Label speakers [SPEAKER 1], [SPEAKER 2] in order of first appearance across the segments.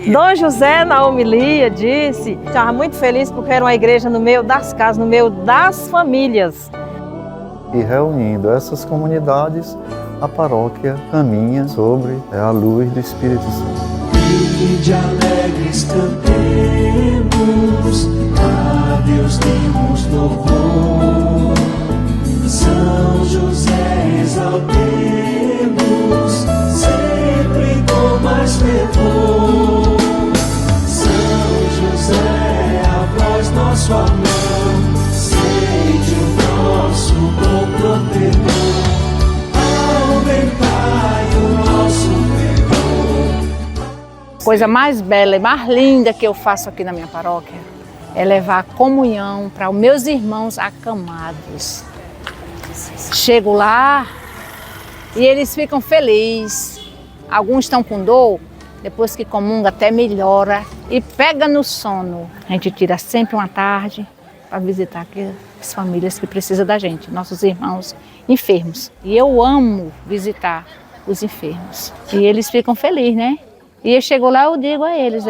[SPEAKER 1] Dom José, na homilia, disse que estava muito feliz porque era uma igreja no meio das casas, no meio das famílias.
[SPEAKER 2] E reunindo essas comunidades, a paróquia caminha sobre a luz do Espírito Santo.
[SPEAKER 3] E de alegres cantemos, a Deus demos louvor. São José exaltemos, sempre com mais fervor. São José, a voz nosso amor, sede o nosso bom protetor. Aumentai o nosso fervor.
[SPEAKER 4] Coisa mais bela e mais linda que eu faço aqui na minha paróquia é levar a comunhão para os meus irmãos acamados. Chego lá e eles ficam felizes. Alguns estão com dor, depois que comunga até melhora e pega no sono. A gente tira sempre uma tarde para visitar aqui as famílias que precisam da gente, nossos irmãos enfermos. E eu amo visitar os enfermos. E eles ficam felizes, né? E eu chego lá, eu digo a eles,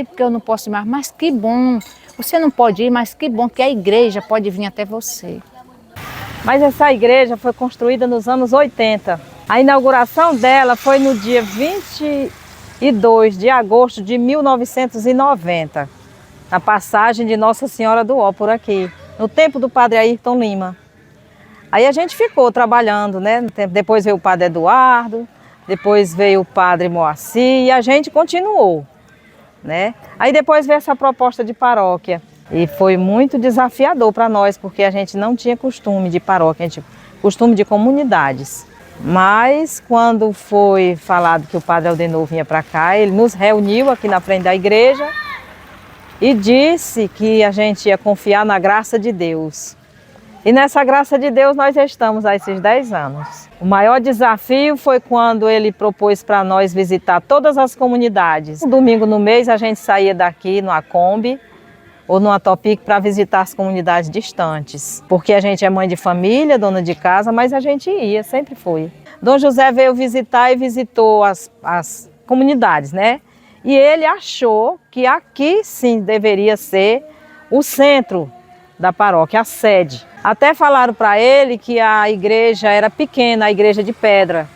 [SPEAKER 4] porque eu não posso ir mais, mas que bom. Você não pode ir, mas que bom que a igreja pode vir até você.
[SPEAKER 1] Mas essa igreja foi construída nos anos 80. A inauguração dela foi no dia 22 de agosto de 1990, na passagem de Nossa Senhora do Ó por aqui, no tempo do padre Ayrton Lima. Aí a gente ficou trabalhando, né? Depois veio o padre Eduardo, depois veio o padre Moacir e a gente continuou, né? Aí depois veio essa proposta de paróquia. E foi muito desafiador para nós, porque a gente não tinha costume de paróquia, a gente costume de comunidades. Mas quando foi falado que o padre Aldenor vinha para cá, ele nos reuniu aqui na frente da igreja e disse que a gente ia confiar na graça de Deus. E nessa graça de Deus nós estamos há esses 10 anos. O maior desafio foi quando ele propôs para nós visitar todas as comunidades. Um domingo no mês a gente saía daqui numa Kombi ou numa Topic para visitar as comunidades distantes. Porque a gente é mãe de família, dona de casa, mas a gente ia, sempre foi. Dom José veio visitar e visitou as comunidades, né? E ele achou que aqui sim deveria ser o centro da paróquia, a sede. Até falaram para ele que a igreja era pequena, a igreja de pedra.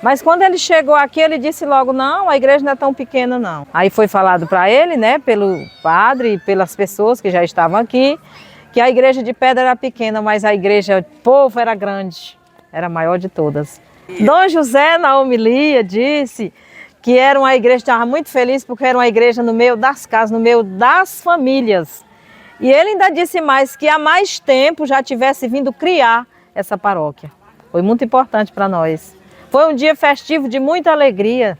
[SPEAKER 1] Mas quando ele chegou aqui, ele disse logo, não, a igreja não é tão pequena não. Aí foi falado para ele, né, pelo padre e pelas pessoas que já estavam aqui, que a igreja de pedra era pequena, mas a igreja do povo era grande, era a maior de todas. Dom José, na homilia, disse que era uma igreja, estava muito feliz porque era uma igreja no meio das casas, no meio das famílias. E ele ainda disse mais que há mais tempo já tivesse vindo criar essa paróquia. Foi muito importante para nós. Foi um dia festivo de muita alegria,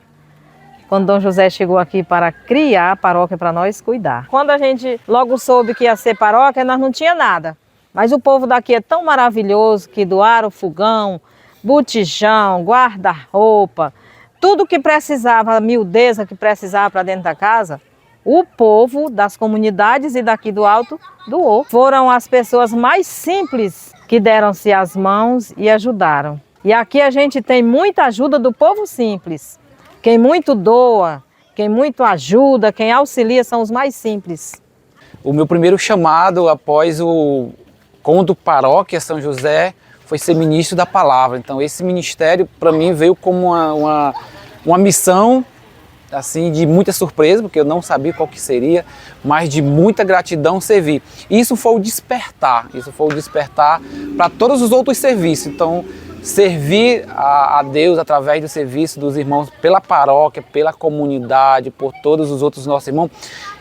[SPEAKER 1] quando Dom José chegou aqui para criar a paróquia para nós cuidar. Quando a gente logo soube que ia ser paróquia, nós não tinha nada. Mas o povo daqui é tão maravilhoso que doaram fogão, botijão, guarda-roupa, tudo que precisava, a miudeza que precisava para dentro da casa, o povo das comunidades e daqui do Alto doou. Foram as pessoas mais simples que deram-se as mãos e ajudaram. E aqui a gente tem muita ajuda do povo simples. Quem muito doa, quem muito ajuda, quem auxilia são os mais simples.
[SPEAKER 5] O meu primeiro chamado após o Conto Paróquia São José foi ser ministro da palavra. Então esse ministério para mim veio como uma missão assim, de muita surpresa, porque eu não sabia qual que seria, mas de muita gratidão servir. E isso foi o despertar para todos os outros serviços. Então, servir a Deus através do serviço dos irmãos pela paróquia, pela comunidade, por todos os outros nossos irmãos,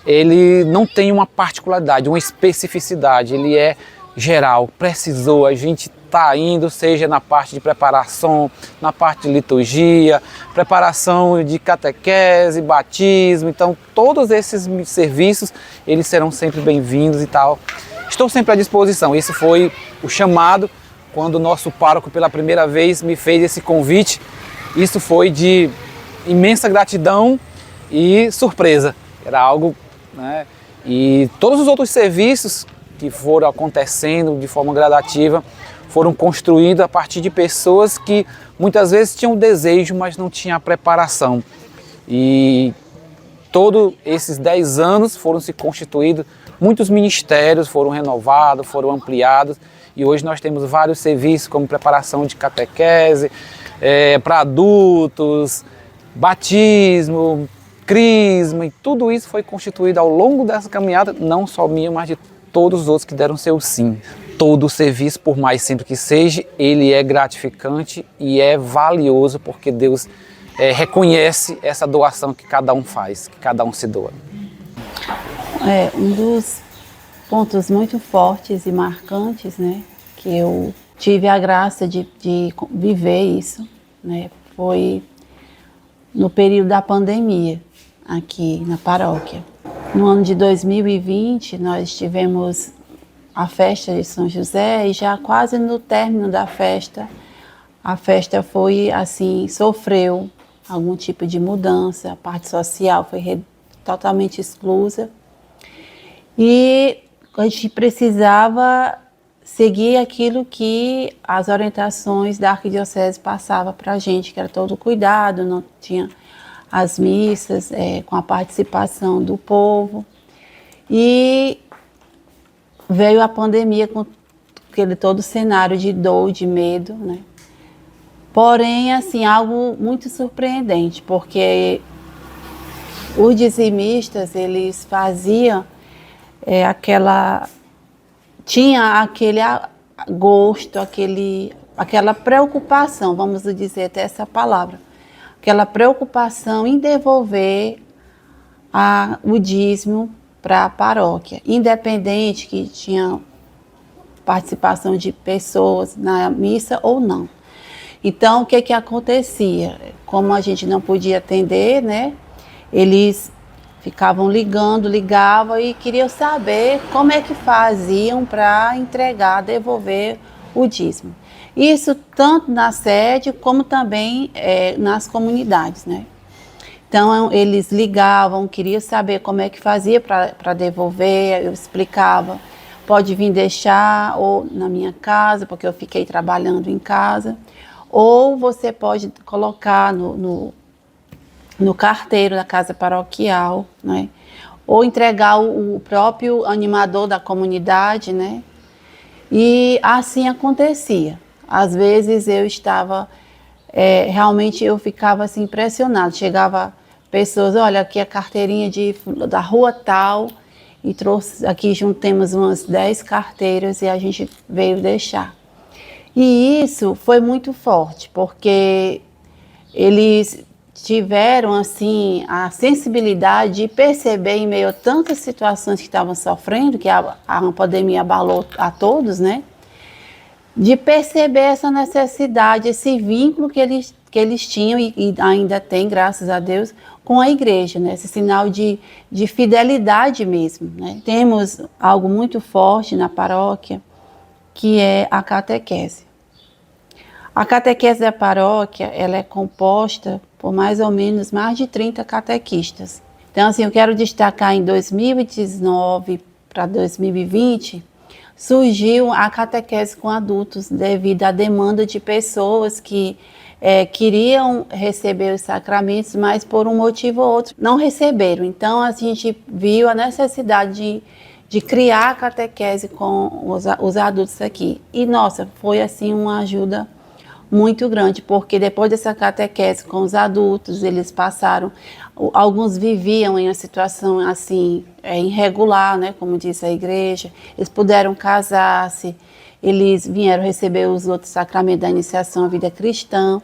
[SPEAKER 5] ele não tem uma particularidade, uma especificidade, ele é geral. Precisou, a gente está indo, seja na parte de preparação, na parte de liturgia, preparação de catequese, batismo, então todos esses serviços, eles serão sempre bem-vindos e tal. Estou sempre à disposição. Esse foi o chamado, quando o nosso pároco pela primeira vez me fez esse convite. Isso foi de imensa gratidão e surpresa. Era algo, né? E todos os outros serviços que foram acontecendo de forma gradativa foram construídos a partir de pessoas que muitas vezes tinham o desejo, mas não tinham a preparação. E todos esses 10 anos foram se constituídos, muitos ministérios foram renovados, foram ampliados, e hoje nós temos vários serviços como preparação de catequese, para adultos, batismo, crisma, e tudo isso foi constituído ao longo dessa caminhada, não só minha, mas de todos os outros que deram seu sim. Todo o serviço, por mais simples que seja, ele é gratificante e é valioso, porque Deus reconhece essa doação que cada um faz, que cada um se doa.
[SPEAKER 6] Um dos pontos muito fortes e marcantes, né, que eu tive a graça de viver isso, né, foi no período da pandemia aqui na paróquia. No ano de 2020, nós tivemos a festa de São José e já quase no término da festa, a festa foi assim, sofreu algum tipo de mudança, a parte social foi totalmente exclusa e a gente precisava seguir aquilo que as orientações da arquidiocese passavam para a gente, que era todo cuidado, não tinha as missas com a participação do povo. E veio a pandemia com aquele todo cenário de dor, de medo, né? Porém, assim, algo muito surpreendente, porque os dizimistas, eles faziam tinha aquele gosto, aquela preocupação, vamos dizer até essa palavra, aquela preocupação em devolver o dízimo para a paróquia, independente que tinha participação de pessoas na missa ou não. Então, o que acontecia? Como a gente não podia atender, né? Eles ficavam ligavam e queriam saber como é que faziam para entregar, devolver o dízimo. Isso tanto na sede como também nas comunidades, né? Então, eles ligavam, queriam saber como é que fazia para devolver, eu explicava, pode vir deixar ou na minha casa, porque eu fiquei trabalhando em casa, ou você pode colocar no carteiro da casa paroquial, né? Ou entregar o próprio animador da comunidade, né? E assim acontecia. Às vezes eu estava, realmente eu ficava assim impressionada, chegava pessoas, olha, aqui a carteirinha da rua tal, e trouxe, aqui temos umas 10 carteiras e a gente veio deixar. E isso foi muito forte, porque eles tiveram assim a sensibilidade de perceber em meio a tantas situações que estavam sofrendo, que a pandemia abalou a todos, né? De perceber essa necessidade, esse vínculo que eles tinham e ainda têm, graças a Deus, com a igreja, né? Esse sinal de fidelidade mesmo, né? Temos algo muito forte na paróquia, que é a catequese. A catequese da paróquia, ela é composta por mais ou menos mais de 30 catequistas. Então, assim, eu quero destacar em 2019 para 2020, surgiu a catequese com adultos devido à demanda de pessoas que queriam receber os sacramentos, mas por um motivo ou outro não receberam. Então, a gente viu a necessidade de criar a catequese com os adultos aqui. E, nossa, foi assim uma ajuda muito grande, porque depois dessa catequese com os adultos, eles passaram, alguns viviam em uma situação assim, irregular, né, como disse a igreja, eles puderam casar-se, eles vieram receber os outros sacramentos da iniciação à vida cristã.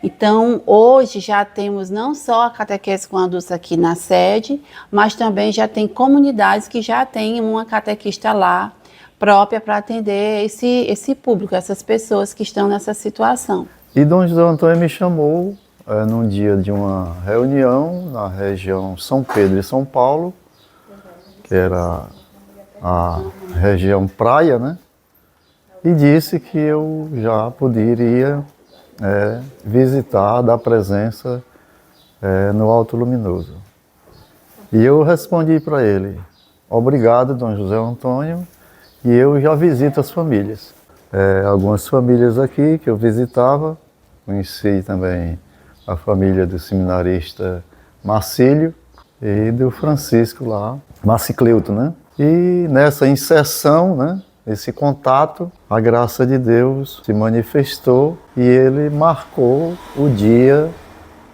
[SPEAKER 6] Então, hoje já temos não só a catequese com adultos aqui na sede, mas também já tem comunidades que já têm uma catequista lá, própria para atender esse público, essas pessoas que estão nessa situação.
[SPEAKER 2] E Dom José Antônio me chamou num dia de uma reunião na região São Pedro e São Paulo, que era a região praia, né? E disse que eu já poderia visitar, dar presença no Alto Luminoso. E eu respondi para ele, obrigado, Dom José Antônio, e eu já visito as famílias. Algumas famílias aqui que eu visitava, conheci também a família do seminarista Marcílio, e do Francisco lá, Marcicleuto, né? E nessa inserção, né, esse contato, a graça de Deus se manifestou e ele marcou o dia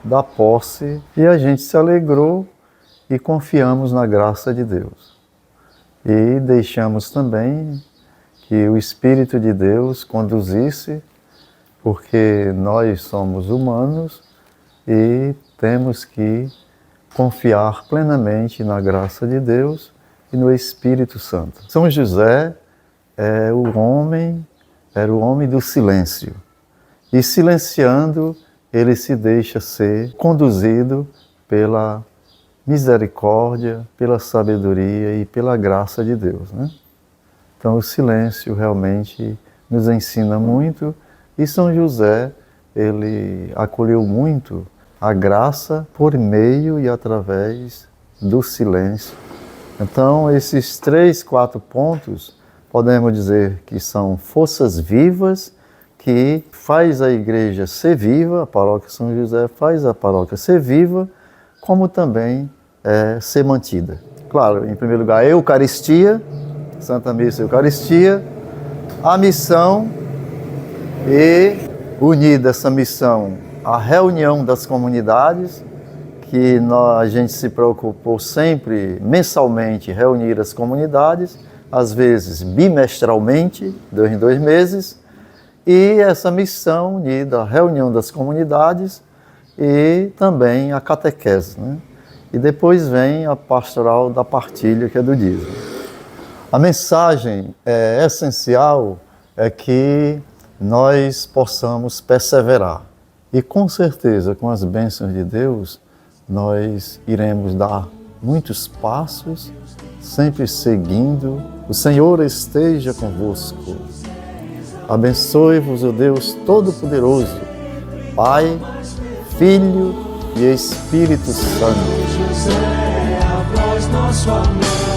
[SPEAKER 2] da posse e a gente se alegrou e confiamos na graça de Deus. E deixamos também que o Espírito de Deus conduzisse, porque nós somos humanos e temos que confiar plenamente na graça de Deus e no Espírito Santo. São José era o homem do silêncio. E silenciando, ele se deixa ser conduzido pela misericórdia, pela sabedoria e pela graça de Deus, né? Então o silêncio realmente nos ensina muito e São José, ele acolheu muito a graça por meio e através do silêncio. Então esses 3, 4 pontos podemos dizer que são forças vivas que faz a igreja ser viva, a paróquia São José faz a paróquia ser viva, como também ser mantida. Claro, em primeiro lugar, a Eucaristia, Santa Missa e Eucaristia, a missão e, unida essa missão, a reunião das comunidades, que a gente se preocupou sempre, mensalmente, reunir as comunidades, às vezes bimestralmente, 2 em 2 meses, e essa missão unida, a reunião das comunidades e também a catequese, né? E depois vem a pastoral da partilha, que é do dízimo. A mensagem essencial é que nós possamos perseverar. E com certeza, com as bênçãos de Deus, nós iremos dar muitos passos, sempre seguindo. O Senhor esteja convosco. Abençoe-vos o Deus Todo-Poderoso, Pai, Filho e Espírito Santo.
[SPEAKER 3] José, a voz nosso amor.